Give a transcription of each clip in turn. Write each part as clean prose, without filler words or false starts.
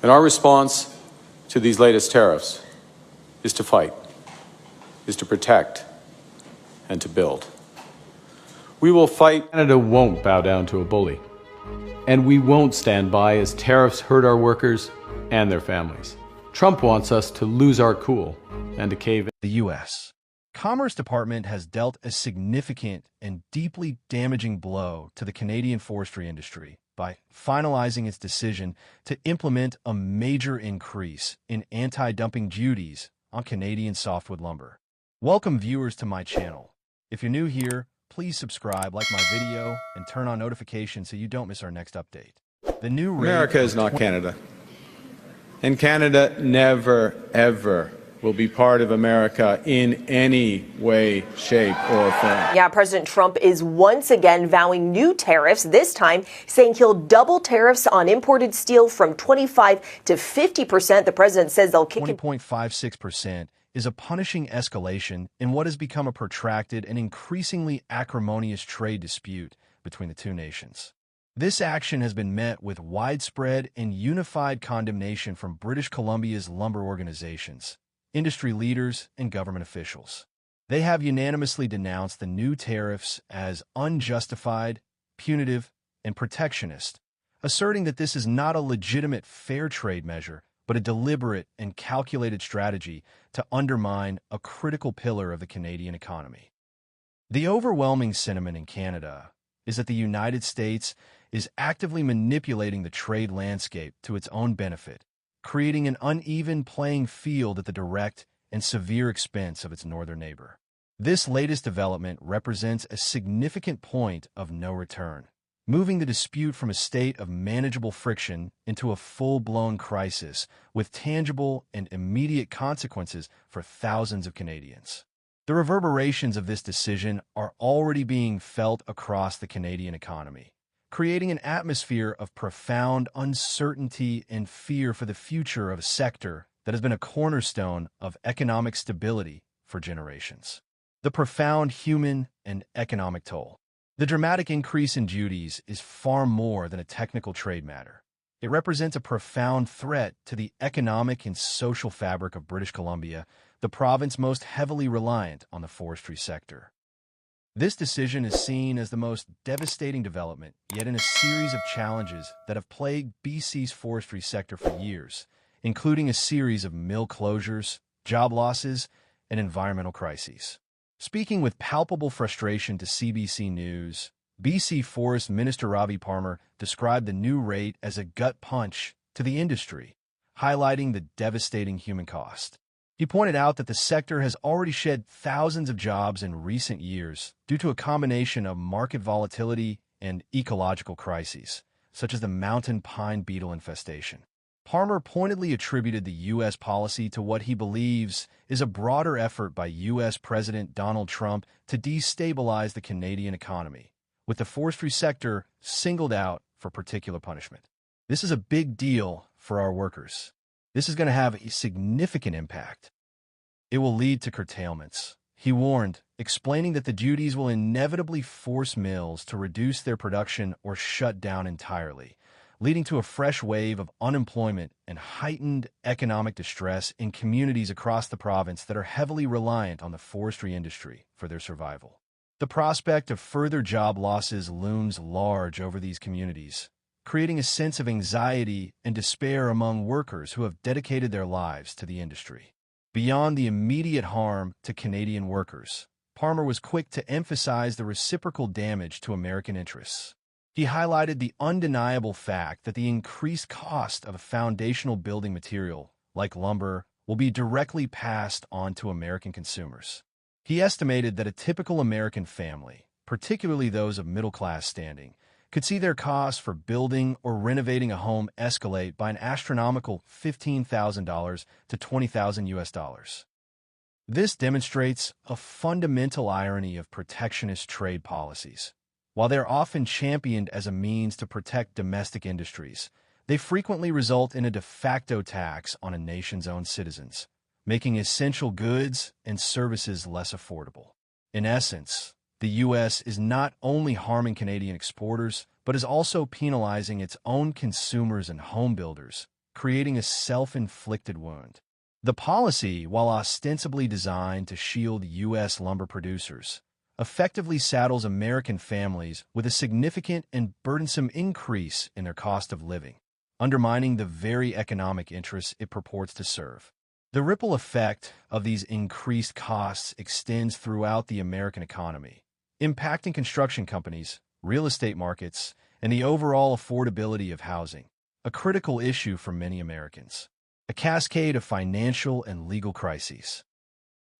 And our response to these latest tariffs is to fight, is to protect, and to build. We will fight. Canada won't bow down to a bully. And we won't stand by as tariffs hurt our workers and their families. Trump wants us to lose our cool and to cave in. The U.S. Commerce Department has dealt a significant and deeply damaging blow to the Canadian forestry industry by finalizing its decision to implement a major increase in anti-dumping duties on Canadian softwood lumber. Welcome viewers to my channel. If you're new here, please subscribe, like my video, and turn on notifications so you don't miss our next update. The new America is not Canada. And Canada never, ever will be part of America in any way, shape, or form. Yeah, President Trump is once again vowing new tariffs, this time saying he'll double tariffs on imported steel from 25 to 50%. The president says they'll kick 20.56% is a punishing escalation in what has become a protracted and increasingly acrimonious trade dispute between the two nations. This action has been met with widespread and unified condemnation from British Columbia's lumber organizations, industry leaders, and government officials. They have unanimously denounced the new tariffs as unjustified, punitive, and protectionist, asserting that this is not a legitimate fair trade measure, but a deliberate and calculated strategy to undermine a critical pillar of the Canadian economy. The overwhelming sentiment in Canada is that the United States is actively manipulating the trade landscape to its own benefit, creating an uneven playing field at the direct and severe expense of its northern neighbor. This latest development represents a significant point of no return, moving the dispute from a state of manageable friction into a full-blown crisis with tangible and immediate consequences for thousands of Canadians. The reverberations of this decision are already being felt across the Canadian economy, creating an atmosphere of profound uncertainty and fear for the future of a sector that has been a cornerstone of economic stability for generations. The profound human and economic toll. The dramatic increase in duties is far more than a technical trade matter. It represents a profound threat to the economic and social fabric of British Columbia, the province most heavily reliant on the forestry sector. This decision is seen as the most devastating development yet in a series of challenges that have plagued BC's forestry sector for years, including a series of mill closures, job losses, and environmental crises. Speaking with palpable frustration to CBC News, BC Forest Minister Ravi Parmar described the new rate as a gut punch to the industry, highlighting the devastating human cost. He pointed out that the sector has already shed thousands of jobs in recent years due to a combination of market volatility and ecological crises, such as the mountain pine beetle infestation. Parmar pointedly attributed the U.S. policy to what he believes is a broader effort by U.S. President Donald Trump to destabilize the Canadian economy, with the forestry sector singled out for particular punishment. This is a big deal for our workers. This is going to have a significant impact. It will lead to curtailments, he warned, explaining that the duties will inevitably force mills to reduce their production or shut down entirely, leading to a fresh wave of unemployment and heightened economic distress in communities across the province that are heavily reliant on the forestry industry for their survival. The prospect of further job losses looms large over these communities, creating a sense of anxiety and despair among workers who have dedicated their lives to the industry. Beyond the immediate harm to Canadian workers, Parmar was quick to emphasize the reciprocal damage to American interests. He highlighted the undeniable fact that the increased cost of a foundational building material, like lumber, will be directly passed on to American consumers. He estimated that a typical American family, particularly those of middle-class standing, could see their costs for building or renovating a home escalate by an astronomical $15,000 to $20,000. This demonstrates a fundamental irony of protectionist trade policies. While they're often championed as a means to protect domestic industries, they frequently result in a de facto tax on a nation's own citizens, making essential goods and services less affordable. In essence, the U.S. is not only harming Canadian exporters, but is also penalizing its own consumers and home builders creating a self-inflicted wound. The policy, while ostensibly designed to shield U.S. lumber producers, effectively saddles American families with a significant and burdensome increase in their cost of living, undermining the very economic interests it purports to serve. The ripple effect of these increased costs extends throughout the American economy, impacting construction companies, real estate markets, and the overall affordability of housing, a critical issue for many Americans. A cascade of financial and legal crises.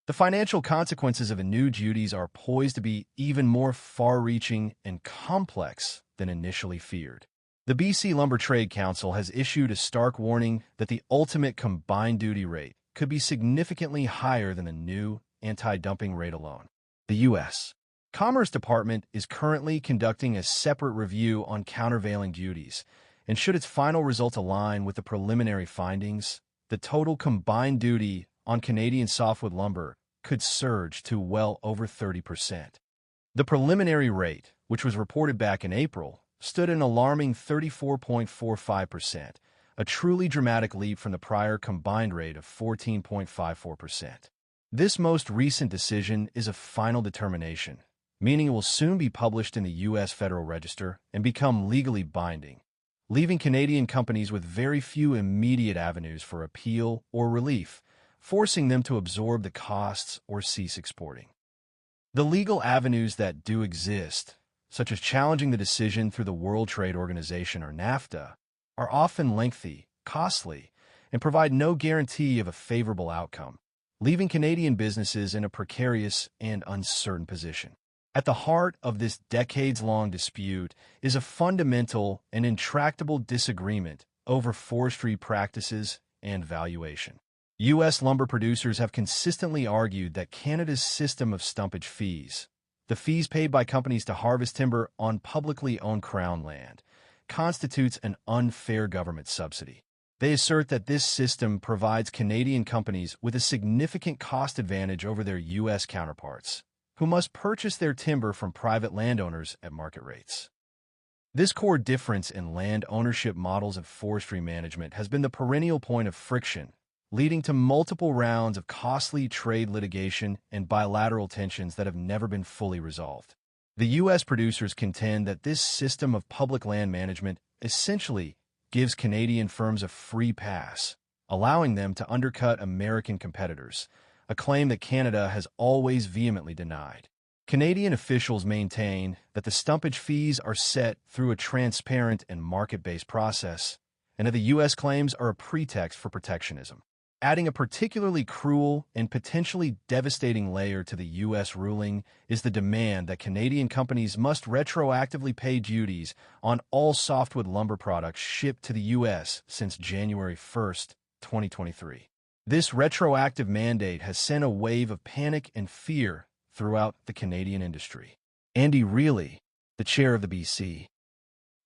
The financial consequences of the new duties are poised to be even more far-reaching and complex than initially feared. The BC Lumber Trade Council has issued a stark warning that the ultimate combined duty rate could be significantly higher than the new anti-dumping rate alone. The U.S. Commerce Department is currently conducting a separate review on countervailing duties, and should its final results align with the preliminary findings, the total combined duty on Canadian softwood lumber could surge to well over 30%. The preliminary rate, which was reported back in April, stood an alarming 34.45%, a truly dramatic leap from the prior combined rate of 14.54%. This most recent decision is a final determination, meaning it will soon be published in the U.S. Federal Register and become legally binding, leaving Canadian companies with very few immediate avenues for appeal or relief, forcing them to absorb the costs or cease exporting. The legal avenues that do exist, such as challenging the decision through the World Trade Organization or NAFTA, are often lengthy, costly, and provide no guarantee of a favorable outcome, leaving Canadian businesses in a precarious and uncertain position. At the heart of this decades-long dispute is a fundamental and intractable disagreement over forestry practices and valuation. U.S. lumber producers have consistently argued that Canada's system of stumpage fees, the fees paid by companies to harvest timber on publicly owned Crown land, constitutes an unfair government subsidy. They assert that this system provides Canadian companies with a significant cost advantage over their U.S. counterparts, who must purchase their timber from private landowners at market rates. This core difference in land ownership models of forestry management has been the perennial point of friction, leading to multiple rounds of costly trade litigation and bilateral tensions that have never been fully resolved. The U.S. producers contend that this system of public land management essentially gives Canadian firms a free pass, allowing them to undercut American competitors, a claim that Canada has always vehemently denied. Canadian officials maintain that the stumpage fees are set through a transparent and market-based process, and that the U.S. claims are a pretext for protectionism. Adding a particularly cruel and potentially devastating layer to the U.S. ruling is the demand that Canadian companies must retroactively pay duties on all softwood lumber products shipped to the U.S. since January 1, 2023. This retroactive mandate has sent a wave of panic and fear throughout the Canadian industry. Andy Reilly, the chair of the BC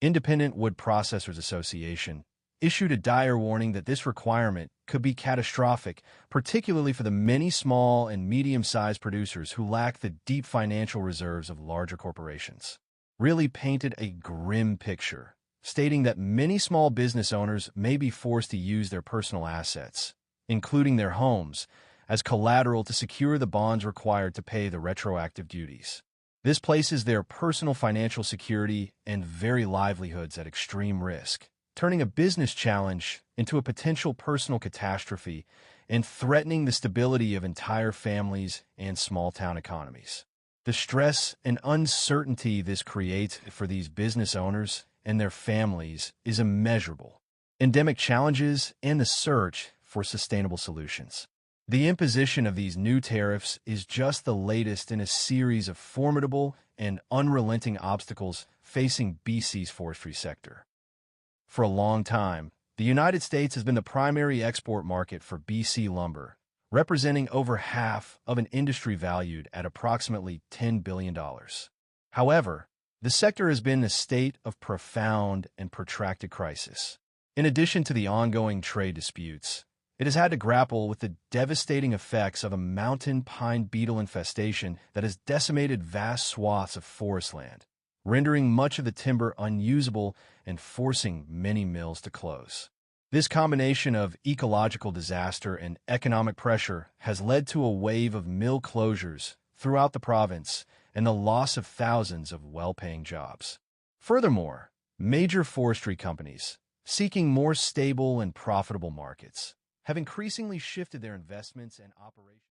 Independent Wood Processors Association, issued a dire warning that this requirement could be catastrophic, particularly for the many small and medium-sized producers who lack the deep financial reserves of larger corporations. Reilly painted a grim picture, stating that many small business owners may be forced to use their personal assets, including their homes, as collateral to secure the bonds required to pay the retroactive duties. This places their personal financial security and very livelihoods at extreme risk, turning a business challenge into a potential personal catastrophe and threatening the stability of entire families and small-town economies. The stress and uncertainty this creates for these business owners and their families is immeasurable. Endemic challenges and the search for sustainable solutions. The imposition of these new tariffs is just the latest in a series of formidable and unrelenting obstacles facing BC's forestry sector. For a long time, the United States has been the primary export market for BC lumber, representing over half of an industry valued at approximately $10 billion. However, the sector has been in a state of profound and protracted crisis. In addition to the ongoing trade disputes, it has had to grapple with the devastating effects of a mountain pine beetle infestation that has decimated vast swaths of forest land, rendering much of the timber unusable and forcing many mills to close. This combination of ecological disaster and economic pressure has led to a wave of mill closures throughout the province and the loss of thousands of well-paying jobs. Furthermore, major forestry companies, seeking more stable and profitable markets, have increasingly shifted their investments and operations.